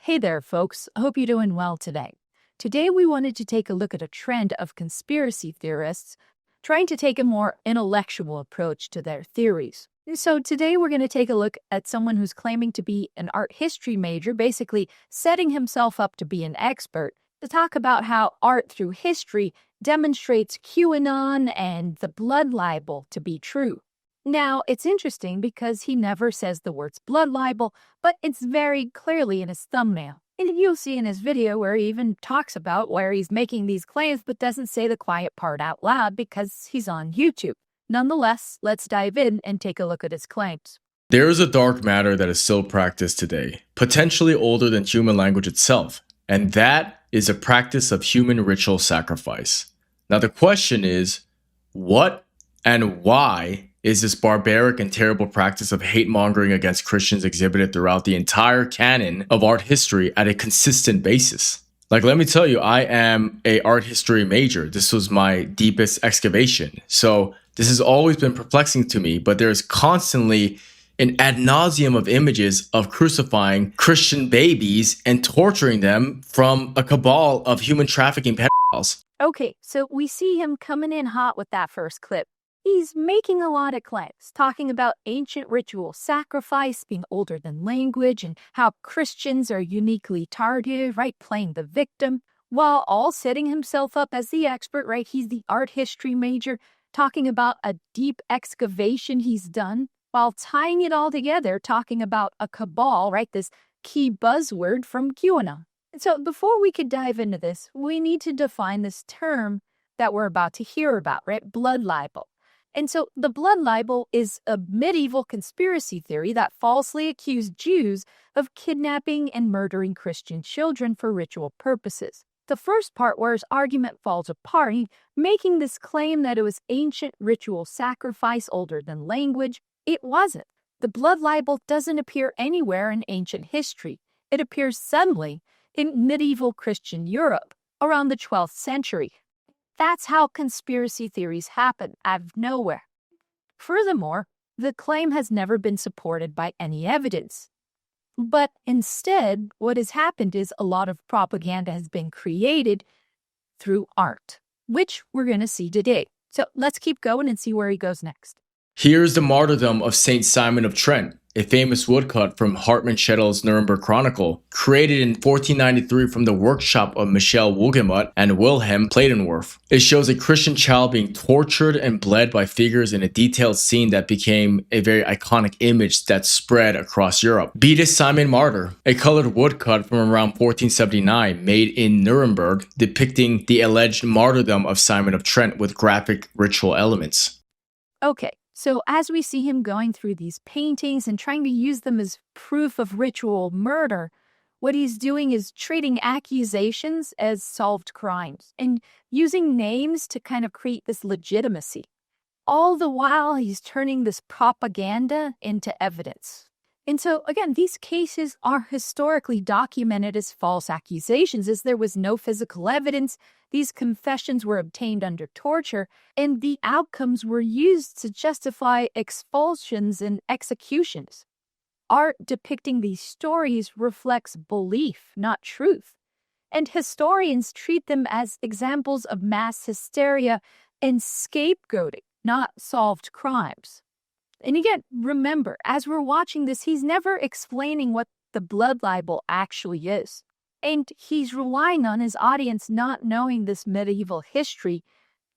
Hey there, folks. I hope you're doing well today. Today, we wanted to take a look at a trend of conspiracy theorists trying to take a more intellectual approach to their theories. So, today we're going to take a look at someone who's claiming to be an art history major, basically setting himself up to be an expert, to talk about how art through history demonstrates QAnon and the blood libel to be true. Now, it's interesting because he never says the words blood libel, but it's very clearly in his thumbnail. And you'll see in his video where he even talks about where he's making these claims but doesn't say the quiet part out loud because he's on YouTube. Nonetheless, let's dive in and take a look at his claims. There is a dark matter that is still practiced today, potentially older than human language itself, and that is a practice of human ritual sacrifice. Now the question is, what and why is this barbaric and terrible practice of hate-mongering against Christians exhibited throughout the entire canon of art history at a consistent basis? Like, let me tell you, I am a art history major. This was my deepest excavation. So this has always been perplexing to me, but there's constantly an ad nauseum of images of crucifying Christian babies and torturing them from a cabal of human trafficking pedophiles. Okay, so we see him coming in hot with that first clip. He's making a lot of claims, talking about ancient ritual sacrifice being older than language and how Christians are uniquely targeted, right, playing the victim, while all setting himself up as the expert, right? He's the art history major, talking about a deep excavation he's done, while tying it all together, talking about a cabal, right, this key buzzword from QAnon. And so before we could dive into this, we need to define this term that we're about to hear about, right, blood libel. And so the blood libel is a medieval conspiracy theory that falsely accused Jews of kidnapping and murdering Christian children for ritual purposes. The first part where his argument falls apart, making this claim that it was ancient ritual sacrifice older than language, it wasn't. The blood libel doesn't appear anywhere in ancient history. It appears suddenly in medieval Christian Europe around the 12th century. That's how conspiracy theories happen, out of nowhere. Furthermore, the claim has never been supported by any evidence. But instead, what has happened is a lot of propaganda has been created through art, which we're going to see today. So let's keep going and see where he goes next. Here's the martyrdom of Saint Simon of Trent, a famous woodcut from Hartmann Schettel's Nuremberg Chronicle, created in 1493 from the workshop of Michel Wohlgemuth and Wilhelm Platenwerf. It shows a Christian child being tortured and bled by figures in a detailed scene that became a very iconic image that spread across Europe. Beatus Simon Martyr, a colored woodcut from around 1479 made in Nuremberg depicting the alleged martyrdom of Simon of Trent with graphic ritual elements. Okay. So as we see him going through these paintings and trying to use them as proof of ritual murder, what he's doing is treating accusations as solved crimes and using names to kind of create this legitimacy. All the while, he's turning this propaganda into evidence. And so, again, these cases are historically documented as false accusations, as there was no physical evidence. These confessions were obtained under torture, and the outcomes were used to justify expulsions and executions. Art depicting these stories reflects belief, not truth. And historians treat them as examples of mass hysteria and scapegoating, not solved crimes. And again, remember, as we're watching this, he's never explaining what the blood libel actually is. And he's relying on his audience not knowing this medieval history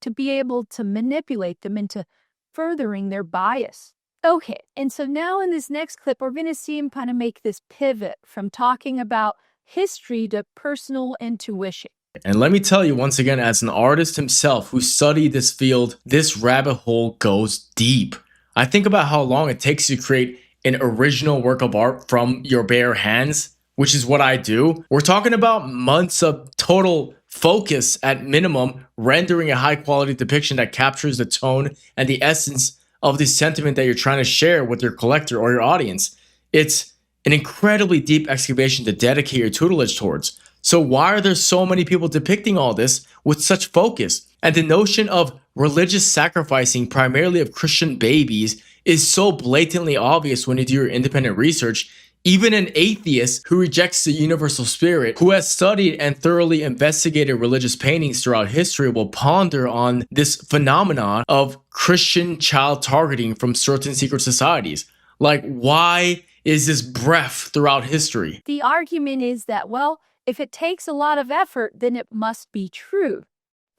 to be able to manipulate them into furthering their bias. Okay, and so now in this next clip, we're going to see him kind of make this pivot from talking about history to personal intuition. And let me tell you once again, as an artist himself who studied this field, this rabbit hole goes deep. I think about how long it takes to create an original work of art from your bare hands, which is what I do. We're talking about months of total focus at minimum, rendering a high quality depiction that captures the tone and the essence of the sentiment that you're trying to share with your collector or your audience. It's an incredibly deep excavation to dedicate your tutelage towards. So why are there so many people depicting all this with such focus? And the notion of religious sacrificing primarily of Christian babies is so blatantly obvious when you do your independent research, Even an atheist who rejects the universal spirit, who has studied and thoroughly investigated religious paintings throughout history, will ponder on this phenomenon of Christian child targeting from certain secret societies. Like, why is this breadth throughout history? The argument is that, well, if it takes a lot of effort, then it must be true.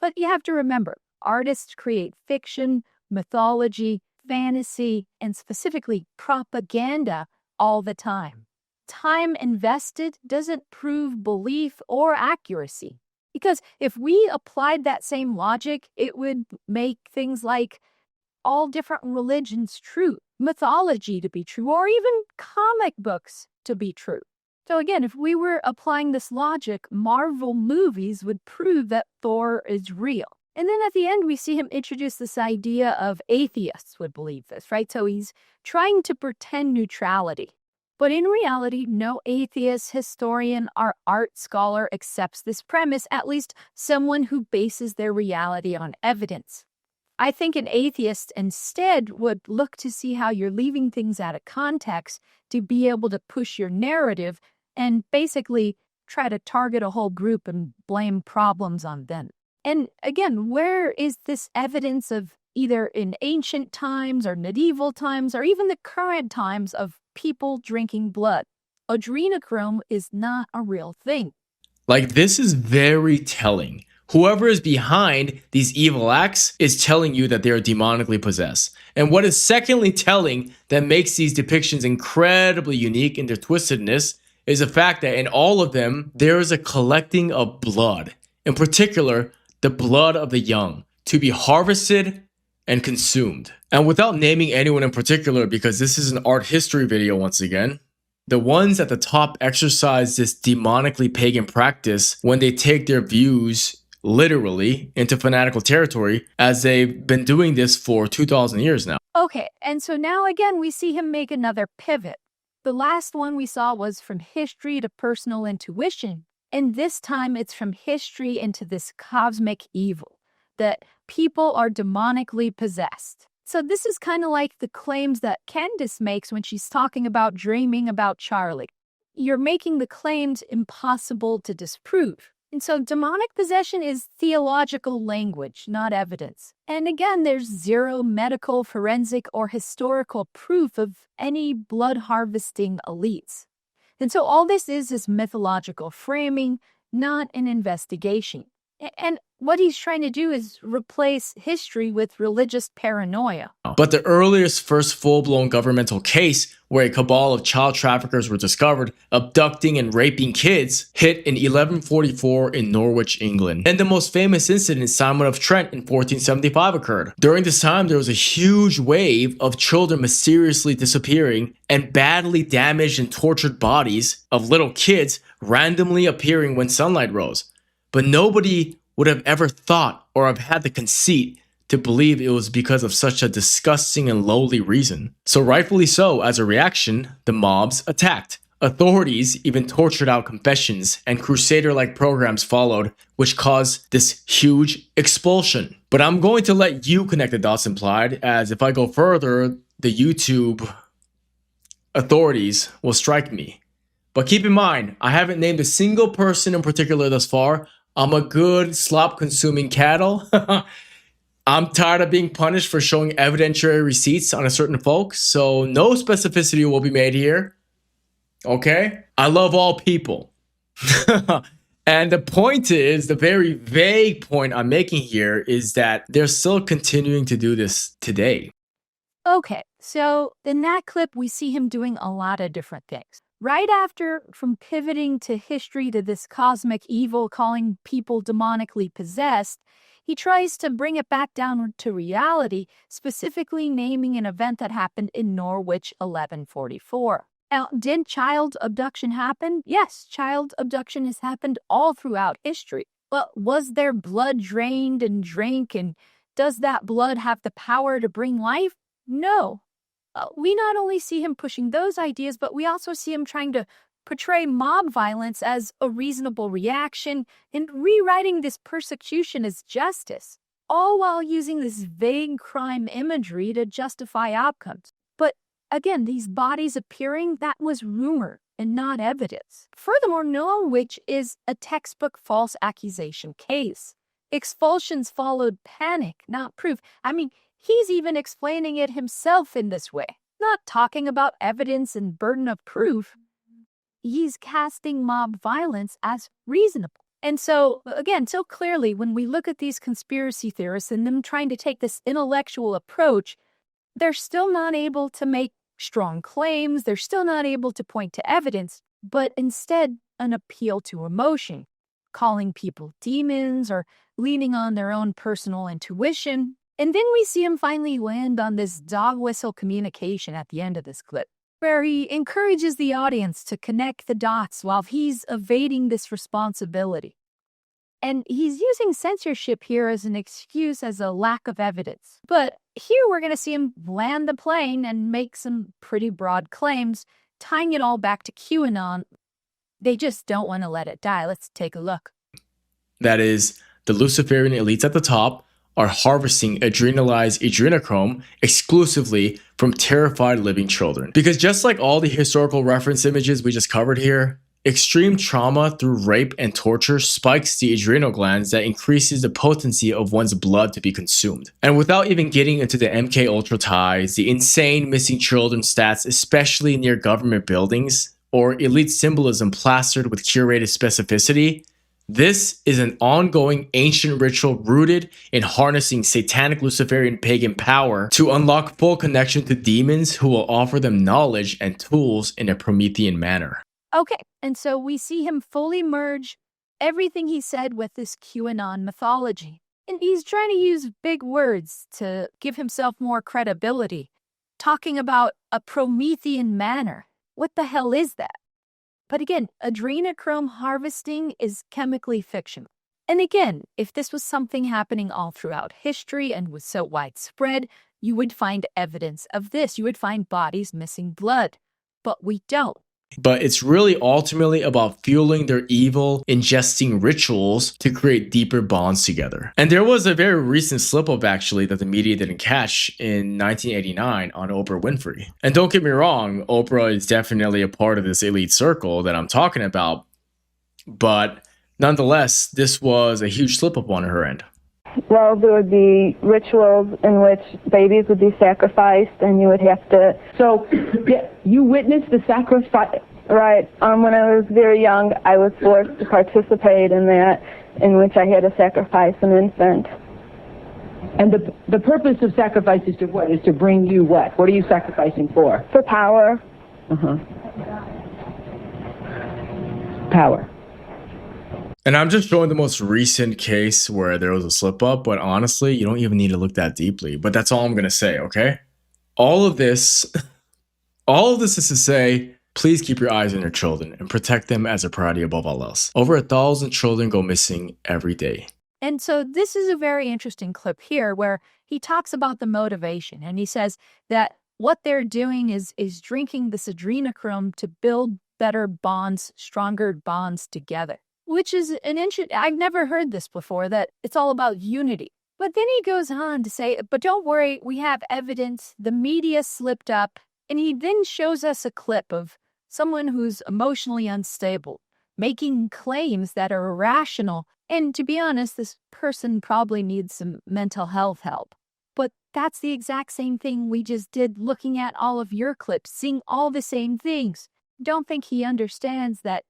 But you have to remember, artists create fiction, mythology, fantasy, and specifically propaganda all the time. Time invested doesn't prove belief or accuracy. Because if we applied that same logic, it would make things like all different religions true, mythology to be true, or even comic books to be true. So again, if we were applying this logic, Marvel movies would prove that Thor is real. And then at the end, we see him introduce this idea of atheists would believe this, right? So he's trying to pretend neutrality. But in reality, no atheist, historian, or art scholar accepts this premise, at least someone who bases their reality on evidence. I think an atheist instead would look to see how you're leaving things out of context to be able to push your narrative and basically try to target a whole group and blame problems on them. And again, where is this evidence of either in ancient times or medieval times or even the current times of people drinking blood? Adrenochrome is not a real thing. Like, this is very telling. Whoever is behind these evil acts is telling you that they are demonically possessed. And what is secondly telling that makes these depictions incredibly unique in their twistedness is the fact that in all of them, there is a collecting of blood. In particular, the blood of the young, to be harvested and consumed. And without naming anyone in particular, because this is an art history video once again, the ones at the top exercise this demonically pagan practice when they take their views literally into fanatical territory, as they've been doing this for 2,000 years now. Okay, and so now again we see him make another pivot. The last one we saw was from history to personal intuition, and this time it's from history into this cosmic evil, that people are demonically possessed. So this is kind of like the claims that Candace makes when she's talking about dreaming about Charlie. You're making the claims impossible to disprove. And so demonic possession is theological language, not evidence. And again, there's zero medical, forensic, or historical proof of any blood harvesting elites. And so all this is mythological framing, not an investigation. And what he's trying to do is replace history with religious paranoia. But the earliest first full-blown governmental case where a cabal of child traffickers were discovered abducting and raping kids hit in 1144 in Norwich, England. And the most famous incident, Simon of Trent, in 1475 occurred. During this time, there was a huge wave of children mysteriously disappearing and badly damaged and tortured bodies of little kids randomly appearing when sunlight rose. But nobody would have ever thought or have had the conceit to believe it was because of such a disgusting and lowly reason. So rightfully so, as a reaction, the mobs attacked. Authorities even tortured out confessions, and crusader-like programs followed, which caused this huge expulsion. But I'm going to let you connect the dots implied, as if I go further, the YouTube authorities will strike me. But keep in mind, I haven't named a single person in particular thus far. I'm a good slop-consuming cattle. I'm tired of being punished for showing evidentiary receipts on a certain folk, so no specificity will be made here. Okay? I love all people. And the point is, the very vague point I'm making here is that they're still continuing to do this today. Okay, so in that clip, we see him doing a lot of different things. Right after, from pivoting to history to this cosmic evil, calling people demonically possessed, he tries to bring it back down to reality, specifically naming an event that happened in Norwich 1144. Now, did child abduction happen? Yes, child abduction has happened all throughout history. But was their blood drained and drank, and does that blood have the power to bring life? No. We not only see him pushing those ideas, but we also see him trying to portray mob violence as a reasonable reaction and rewriting this persecution as justice, all while using this vague crime imagery to justify outcomes. But Again, these bodies appearing, that was rumor and not evidence. Furthermore, Noah Witch is a textbook false accusation case. Expulsions followed panic, not proof. I mean, he's even explaining it himself in this way, not talking about evidence and burden of proof. He's casting mob violence as reasonable. And so, again, so clearly, when we look at these conspiracy theorists and them trying to take this intellectual approach, they're still not able to make strong claims. They're still not able to point to evidence, but instead an appeal to emotion, calling people demons or leaning on their own personal intuition. And then we see him finally land on this dog whistle communication at the end of this clip, where he encourages the audience to connect the dots while he's evading this responsibility. And he's using censorship here as an excuse, as a lack of evidence. But here we're going to see him land the plane and make some pretty broad claims, tying it all back to QAnon. They just don't want to let it die. Let's take a look. That is, the Luciferian elites at the top are harvesting adrenalized adrenochrome exclusively from terrified living children. Because just like all the historical reference images we just covered here, extreme trauma through rape and torture spikes the adrenal glands that increases the potency of one's blood to be consumed. And without even getting into the MK Ultra ties, the insane missing children stats, especially near government buildings, or elite symbolism plastered with curated specificity, this is an ongoing ancient ritual rooted in harnessing satanic Luciferian pagan power to unlock full connection to demons who will offer them knowledge and tools in a Promethean manner. Okay, and so we see him fully merge everything he said with this QAnon mythology. And he's trying to use big words to give himself more credibility, talking about a Promethean manner. What the hell is that? But again, adrenochrome harvesting is chemically fictional. And again, if this was something happening all throughout history and was so widespread, you would find evidence of this. You would find bodies missing blood. But we don't. But it's really ultimately about fueling their evil, ingesting rituals to create deeper bonds together. And there was a very recent slip-up actually that the media didn't catch in 1989 on Oprah Winfrey. And don't get me wrong, Oprah is definitely a part of this elite circle that I'm talking about. But nonetheless, this was a huge slip-up on her end. Well, there would be rituals in which babies would be sacrificed, and you would have to... So, you witnessed the sacrifice? Right. When I was very young, I was forced to participate in that, in which I had to sacrifice an infant. And the purpose of sacrifice is to what? Is to bring you what? What are you sacrificing for? For power. Power. And I'm just showing the most recent case where there was a slip up, but honestly, you don't even need to look that deeply. But that's all I'm going to say, okay? All of this is to say, please keep your eyes on your children and protect them as a priority above all else. Over 1,000 children go missing every day. And so this is a very interesting clip here where he talks about the motivation, and he says that what they're doing is drinking this adrenochrome to build better bonds, stronger bonds together. Which is an interesting, I've never heard this before, that it's all about unity. But then he goes on to say, but don't worry, we have evidence, the media slipped up, and he then shows us a clip of someone who's emotionally unstable, making claims that are irrational, and to be honest, this person probably needs some mental health help. But that's the exact same thing we just did looking at all of your clips, seeing all the same things. Don't think he understands that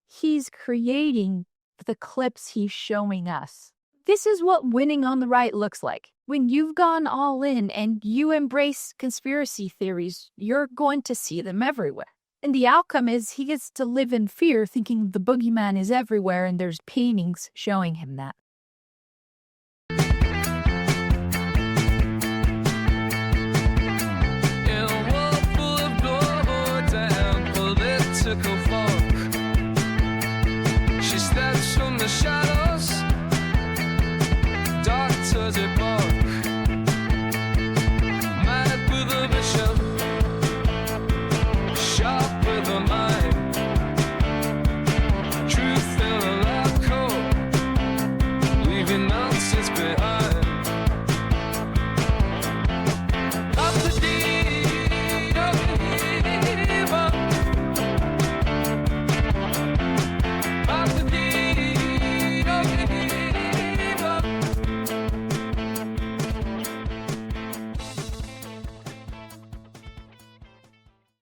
he's creating the clips he's showing us. This is what winning on the right looks like. When you've gone all in and you embrace conspiracy theories, you're going to see them everywhere. And the outcome is he gets to live in fear, thinking the boogeyman is everywhere, and there's paintings showing him that. In a world full of gold and political fog, she steps from the shadows, dark towards it.